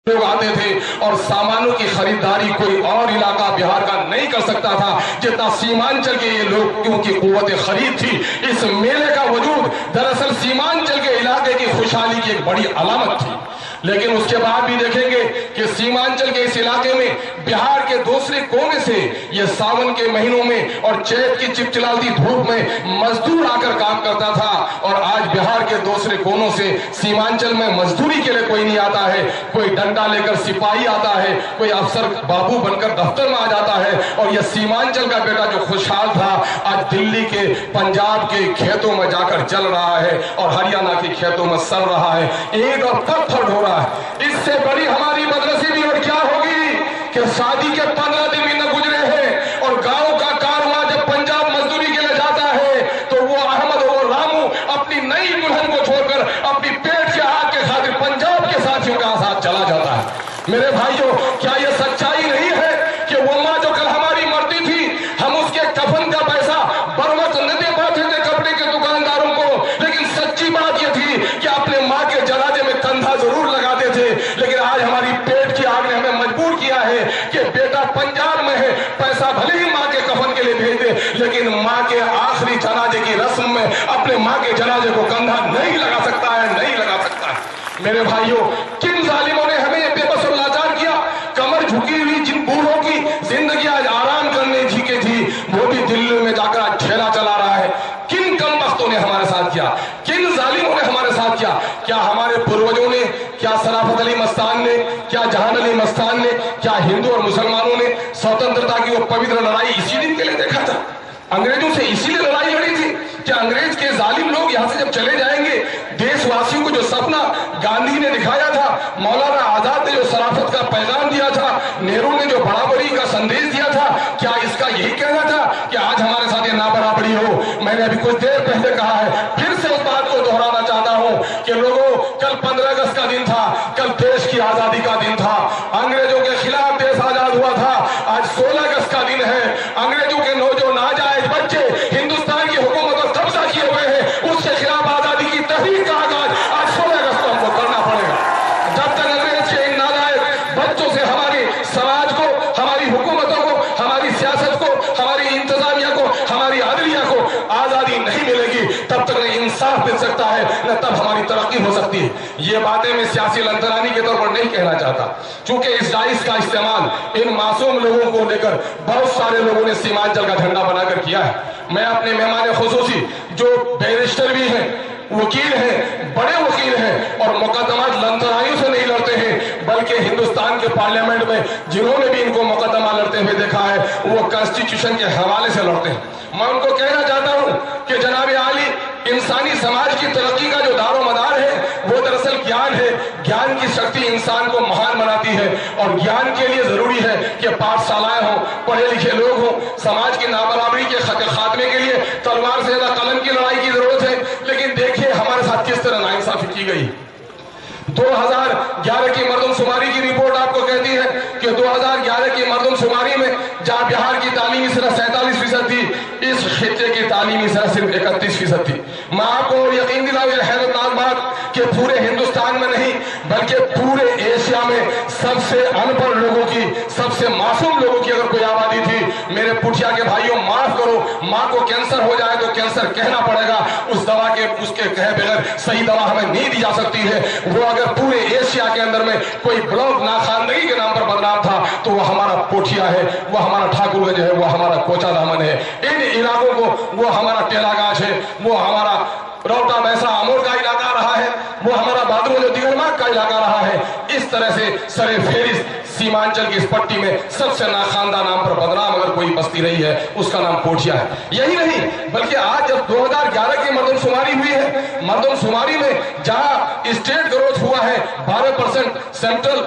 लोग आते थे और सामानों की खरीदारी कोई और इलाका बिहार का नहीं कर सकता था जितना सीमांचल के ये लोगों की कुव्वत खरीद थी। इस मेले का वजूद दरअसल सीमांचल के इलाके की खुशहाली की एक बड़ी अलामत थी। लेकिन उसके बाद भी देखेंगे कि सीमांचल के इस इलाके में बिहार के दूसरे कोने से ये सावन के महीनों में और चैत की चिपचिलाती धूप में मजदूर आकर काम करता था। और आज बिहार के दूसरे कोनों से सीमांचल में मजदूरी के लिए कोई नहीं आता है। कोई डंडा लेकर सिपाही आता है, कोई अफसर बाबू बनकर दफ्तर में आ जाता है। और यह सीमांचल का बेटा जो खुशहाल था आज दिल्ली के, पंजाब के खेतों में जाकर जल रहा है और हरियाणा के खेतों में सड़ रहा है, ईंट और पत्थर ढो रहा है। इससे बड़ी हमारी बदनसीबी और क्या होगी कि शादी के 15 दिन भी न गुजरे हैं और गांव का कारवां जब पंजाब मजदूरी के लिए जाता है तो वो अहमद और वो रामू अपनी नई दुल्हन को छोड़कर अपनी पेट के आग के खातिर पंजाब के साथियों के साथ चला जाता है। मेरे भाइयों, क्या यह सच्चाई नहीं है कि वो माँ जो कल हमारी मरती थी, हम उसके कफन का पैसा बरवत न दे पाते थे कपड़े के दुकानदारों को, लेकिन सच्ची बात यह थी कि अपने माँ के जनाजे में कंधा जरूर लगाते थे। लेकिन आज हमारी पेट की आग ने हमें मजबूर किया है कि बेटा पंजाब में है, पैसा भले ही माँ के कफन के लिए भेज दे, लेकिन माँ के आखिरी जनाजे की रस्म में अपने माँ के जनाजे को कंधा नहीं लगा सकता है, नहीं लगा सकता है। मेरे भाइयों, किन जालिमों ने हमें ये बेबस और लाचार किया। कमर झुकी हुई जिन बूढ़ों की जिंदगी आज आराम करने की थी, वो भी दिल्ली में जाकर आज ठेला चला रहा है। किन कमबख्तों ने हमारे साथ किया, किन जालिमों ने हमारे साथ किया। क्या हमारे पूर्वजों ने, क्या शराफत अली मस्तान ने, क्या जहान अली मस्तान ने, क्या हिंदू और मुसलमानों ने स्वतंत्रता की वो पवित्र लड़ाई इसी दिन के लिए देखा था? अंग्रेजों से इसीलिए लड़ाई लड़ी थी कि अंग्रेज के जालिम लोग यहां से जब चले जाएंगे, देशवासियों को जो सपना गांधी ने दिखाया था, मौलाना आजाद ने जो शराफत का पैगाम दिया था, नेहरू ने जो बराबरी का संदेश दिया था, क्या इसका यही कहना था कि आज हमारे साथ ये नाबराबरी हो? मैंने अभी कुछ देर पहले कहा है, फिर से उस बात को दोहराना चाहता हूं कि लोगों, कल 15 अगस्त का दिन था, कल देश की आजादी का दिन था, अंग्रेजों के खिलाफ देश आजाद हुआ था। आज 16 अगस्त का दिन है। अंग्रेजों के नौजवान नाजायज बच्चे हिंदुस्तान की हुकूमत पर कब्जा किए हुए हैं, उसके खिलाफ आजादी की तहरीक का आगाज आज 16 अगस्त को हमको करना पड़ेगा। जब तक अंग्रेज के इन नाजायज बच्चों से हमारे समाज को, हमारी हुकूमतों को, हमारी सियासत को, हमारी इंतजामिया को, हमारी अदलिया को आजादी नहीं मिलेगी, तब तक न इंसाफ मिल सकता है, न तब हमारी तरक्की हो सकती है। ये बातें मैं सियासी लंतरानी के तौर पर नहीं कहना चाहता, क्योंकि इस डाइस का इस्तेमाल इन मासूम लोगों को लेकर बहुत सारे लोगों ने सीमांचल का झंडा बनाकर किया है। मैं अपने मेहमान खुसूसी जो बैरिस्टर भी हैं, वकील हैं, बड़े वकील हैं और मुकदमात लंतरानियों से नहीं लड़ते हैं, बल्कि हिंदुस्तान के पार्लियामेंट में जिन्होंने भी इनको मुकदमा लड़ते हुए देखा है, वो कॉन्स्टिट्यूशन के हवाले से लड़ते हैं। मैं उनको कहना चाहता हूं कि जनाब आली, इंसानी समाज की तरक्की का जो दारो मदार है वो दरअसल ज्ञान है। ज्ञान की शक्ति इंसान को महान बनाती है और ज्ञान के लिए जरूरी है कि पाठशालाएं हों, पढ़े लिखे लोग हों। समाज की नाबराबरी के खात्मे के लिए तलवार से ज्यादा कलम की लड़ाई की जरूरत है। लेकिन देखिए हमारे साथ किस तरह नाइंसाफी की गई। 2011 की मर्दमशुमारी की रिपोर्ट आपको कहती है कि 2011 की मर्दमशुमारी में जहां बिहार की तालीमी शरह 47% थी, इस खित्ते की तालीमी शरह सिर्फ 31% थी। मैं आपको यकीन दिलाऊं, ये हैरतनाक बात कि पूरे हिंदुस्तान में नहीं बल्कि पूरे एशिया में सबसे अनपढ़ लोगों की, सबसे मासूम लोगों की अगर कोई आबादी थी, मेरे पुठिया के भाइयों माफ करो, माँ को कैंसर हो जाए तो कैंसर कहना पड़ेगा, उस दवा के उसके कहे बगैर सही दवा हमें नहीं दी जा सकती है। वो अगर पूरे एशिया के अंदर में कोई ब्लॉक नाखानदगी के नाम पर बदनाम था तो वो हमारा पोठिया है, वो हमारा ठाकुरगंज है, वो हमारा कोचा दामन है। इन इलाकों को, वो हमारा टेलागाछ है, वो हमारा रौटा बैसा अमोर का इलाका रहा है, वो हमारा बादरू जो दिगरमाग का इलाका रहा है। इस तरह से सरे फेरिस्त सीमांचल की इस पट्टी में सबसे नाखानदा नाम पर बदनाम अगर कोई बस्ती रही है, उसका नाम पोठिया है। यही नहीं बल्कि आज जब 2011 की मर्दमशुमारी हुई है, मर्दमशुमारी में जहां स्टेट ग्रोथ हुआ है 12%, सेंट्रल